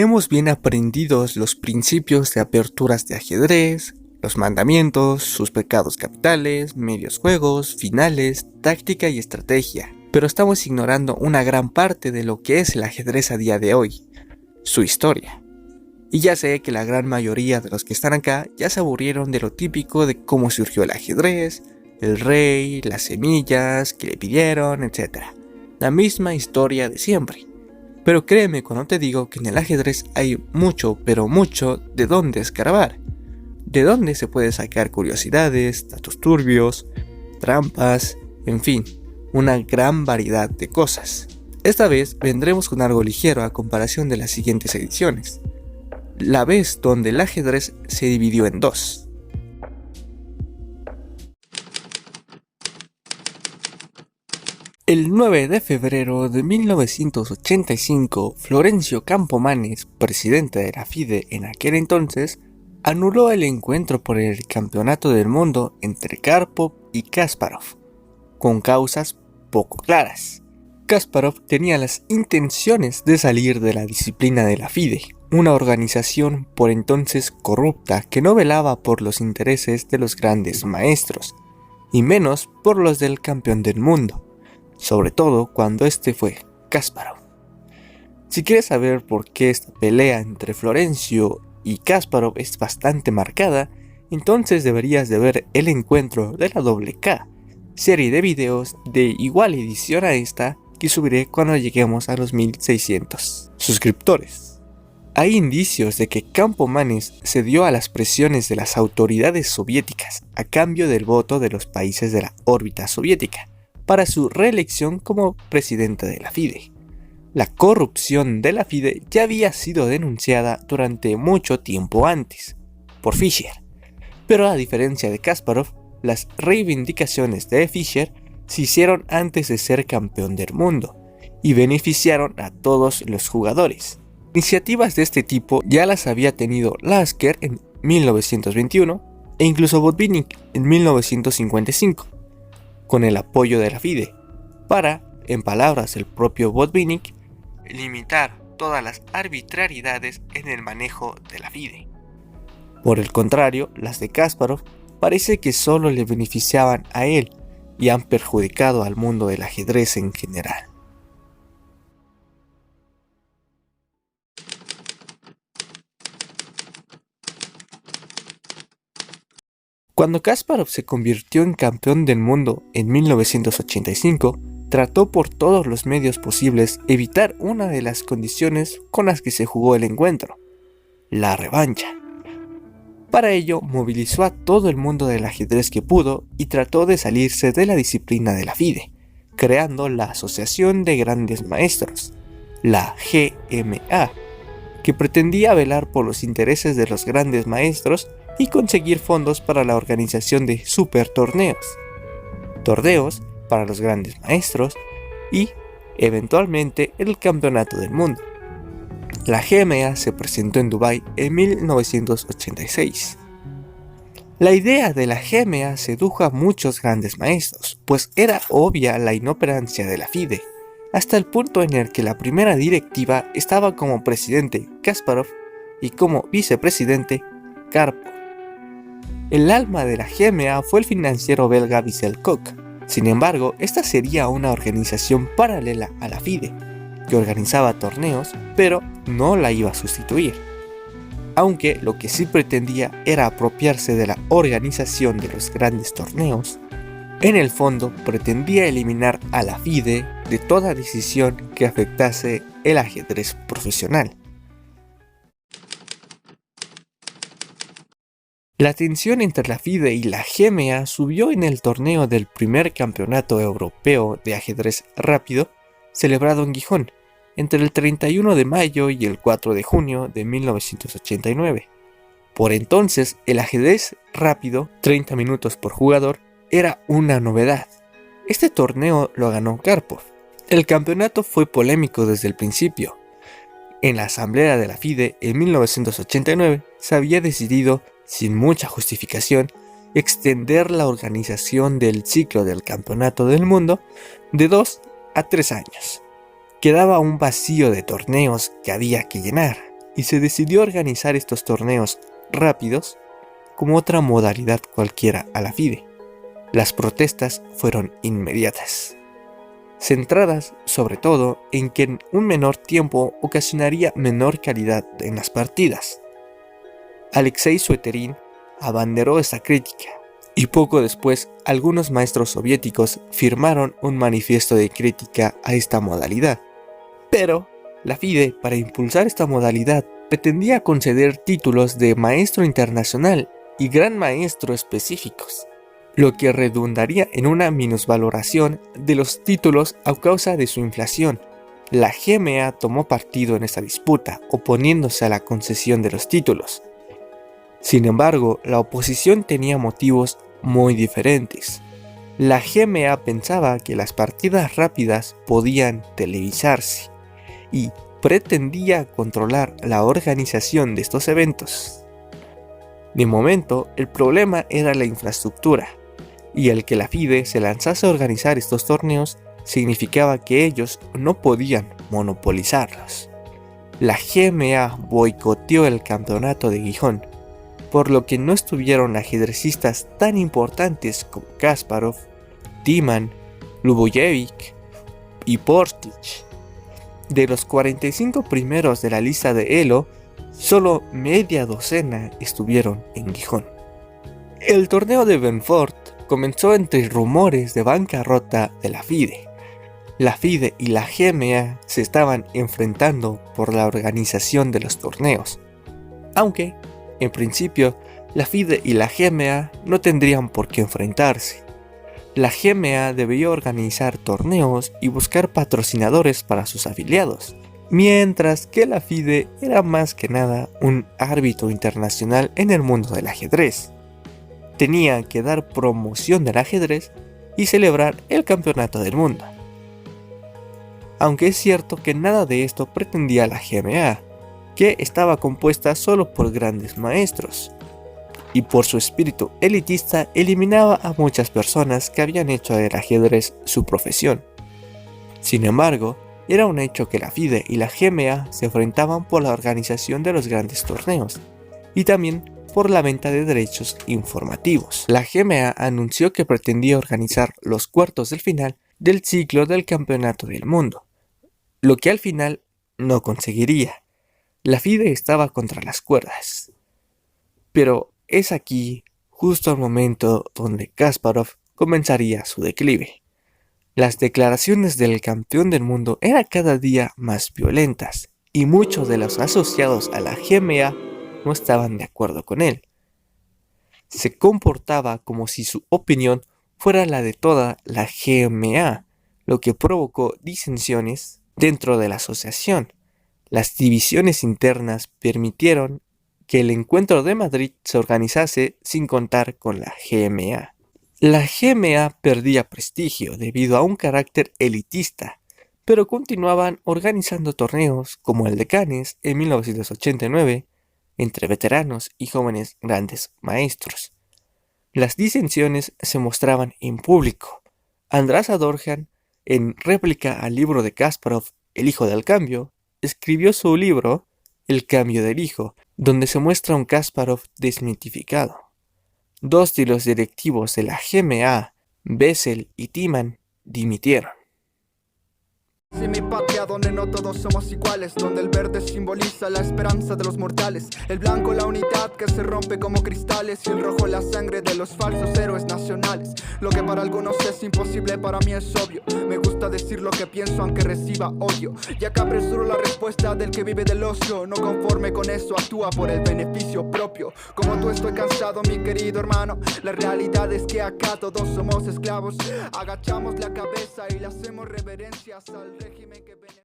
Hemos bien aprendidos los principios de aperturas de ajedrez, los mandamientos, sus pecados capitales, medios juegos, finales, táctica y estrategia, pero estamos ignorando una gran parte de lo que es el ajedrez a día de hoy, su historia. Y ya sé que la gran mayoría de los que están acá ya se aburrieron de lo típico de cómo surgió el ajedrez, el rey, las semillas, que le pidieron, etc. La misma historia de siempre. Pero créeme cuando te digo que en el ajedrez hay mucho, pero mucho de dónde escarbar. De dónde se puede sacar curiosidades, datos turbios, trampas, en fin, una gran variedad de cosas. Esta vez vendremos con algo ligero a comparación de las siguientes ediciones. La vez donde el ajedrez se dividió en dos. El 9 de febrero de 1985, Florencio Campomanes, presidente de la FIDE en aquel entonces, anuló el encuentro por el campeonato del mundo entre Karpov y Kasparov, con causas poco claras. Kasparov tenía las intenciones de salir de la disciplina de la FIDE, una organización por entonces corrupta que no velaba por los intereses de los grandes maestros, y menos por los del campeón del mundo, sobre todo cuando este fue Kasparov. Si quieres saber por qué esta pelea entre Florencio y Kasparov es bastante marcada, entonces deberías de ver el encuentro de la WK, serie de videos de igual edición a esta que subiré cuando lleguemos a los 1600 suscriptores. Hay indicios de que Campomanes cedió a las presiones de las autoridades soviéticas a cambio del voto de los países de la órbita soviética para su reelección como presidente de la FIDE. La corrupción de la FIDE ya había sido denunciada durante mucho tiempo antes, por Fischer, pero a diferencia de Kasparov, las reivindicaciones de Fischer se hicieron antes de ser campeón del mundo y beneficiaron a todos los jugadores. Iniciativas de este tipo ya las había tenido Lasker en 1921 e incluso Botvinnik en 1955, con el apoyo de la FIDE, para, en palabras del propio Botvinnik, limitar todas las arbitrariedades en el manejo de la FIDE. Por el contrario, las de Kasparov parece que solo le beneficiaban a él y han perjudicado al mundo del ajedrez en general. Cuando Kasparov se convirtió en campeón del mundo en 1985, trató por todos los medios posibles evitar una de las condiciones con las que se jugó el encuentro, la revancha. Para ello, movilizó a todo el mundo del ajedrez que pudo y trató de salirse de la disciplina de la FIDE, creando la Asociación de Grandes Maestros, la GMA, que pretendía velar por los intereses de los grandes maestros y conseguir fondos para la organización de super torneos para los grandes maestros y, eventualmente, el campeonato del mundo. La GMA se presentó en Dubái en 1986. La idea de la GMA sedujo a muchos grandes maestros, pues era obvia la inoperancia de la FIDE, hasta el punto en el que la primera directiva estaba como presidente Kasparov y como vicepresidente Karpov. El alma de la GMA fue el financiero belga Vissel Koch. Sin embargo, esta sería una organización paralela a la FIDE, que organizaba torneos, pero no la iba a sustituir. Aunque lo que sí pretendía era apropiarse de la organización de los grandes torneos, en el fondo pretendía eliminar a la FIDE de toda decisión que afectase el ajedrez profesional. La tensión entre la FIDE y la GMA subió en el torneo del primer campeonato europeo de ajedrez rápido, celebrado en Gijón, entre el 31 de mayo y el 4 de junio de 1989. Por entonces, el ajedrez rápido, 30 minutos por jugador, era una novedad. Este torneo lo ganó Karpov. El campeonato fue polémico desde el principio. En la asamblea de la FIDE en 1989 se había decidido, sin mucha justificación, extender la organización del ciclo del campeonato del mundo de 2 a 3 años. Quedaba un vacío de torneos que había que llenar, y se decidió organizar estos torneos rápidos como otra modalidad cualquiera a la FIDE. Las protestas fueron inmediatas, centradas sobre todo en que en un menor tiempo ocasionaría menor calidad en las partidas. Alexei Sueterin abanderó esta crítica, y poco después algunos maestros soviéticos firmaron un manifiesto de crítica a esta modalidad. Pero la FIDE, para impulsar esta modalidad, pretendía conceder títulos de maestro internacional y gran maestro específicos, lo que redundaría en una minusvaloración de los títulos a causa de su inflación. La GMA tomó partido en esta disputa, oponiéndose a la concesión de los títulos. Sin embargo, la oposición tenía motivos muy diferentes. La GMA pensaba que las partidas rápidas podían televisarse y pretendía controlar la organización de estos eventos. De momento, el problema era la infraestructura, y el que la FIDE se lanzase a organizar estos torneos significaba que ellos no podían monopolizarlos. La GMA boicoteó el campeonato de Gijón, por lo que no estuvieron ajedrecistas tan importantes como Kasparov, Timan, Lubojevic y Portich. De los 45 primeros de la lista de Elo, solo media docena estuvieron en Gijón. El torneo de Benford comenzó entre rumores de bancarrota de la FIDE. La FIDE y la GMA se estaban enfrentando por la organización de los torneos, aunque, en principio, la FIDE y la GMA no tendrían por qué enfrentarse. La GMA debía organizar torneos y buscar patrocinadores para sus afiliados, mientras que la FIDE era más que nada un árbitro internacional en el mundo del ajedrez. Tenía que dar promoción del ajedrez y celebrar el campeonato del mundo. Aunque es cierto que nada de esto pretendía la GMA, que estaba compuesta solo por grandes maestros, y por su espíritu elitista eliminaba a muchas personas que habían hecho del ajedrez su profesión. Sin embargo, era un hecho que la FIDE y la GMA se enfrentaban por la organización de los grandes torneos, y también por la venta de derechos informativos. La GMA anunció que pretendía organizar los cuartos del final del ciclo del Campeonato del Mundo, lo que al final no conseguiría. La FIDE estaba contra las cuerdas. Pero es aquí, justo al momento donde Kasparov comenzaría su declive. Las declaraciones del campeón del mundo eran cada día más violentas, y muchos de los asociados a la GMA no estaban de acuerdo con él. Se comportaba como si su opinión fuera la de toda la GMA, lo que provocó disensiones dentro de la asociación. Las divisiones internas permitieron que el encuentro de Madrid se organizase sin contar con la GMA. La GMA perdía prestigio debido a un carácter elitista, pero continuaban organizando torneos como el de Cannes en 1989, entre veteranos y jóvenes grandes maestros. Las disensiones se mostraban en público. András Adorjan, en réplica al libro de Kasparov, El hijo del cambio, escribió su libro El cambio del hijo, donde se muestra un Kasparov desmitificado. Dos de los directivos de la GMA, Bessel y Timan, dimitieron. Si mi patria donde no todos somos iguales, donde el verde simboliza la esperanza de los mortales, el blanco la unidad que se rompe como cristales y el rojo la sangre de los falsos héroes nacionales. Lo que para algunos es imposible para mí es obvio, me gusta decir lo que pienso aunque reciba odio, ya que apresuro la respuesta del que vive del ocio, no conforme con eso actúa por el beneficio propio. Como tú estoy cansado mi querido hermano, la realidad es que acá todos somos esclavos, agachamos la cabeza y le hacemos reverencias al régimen que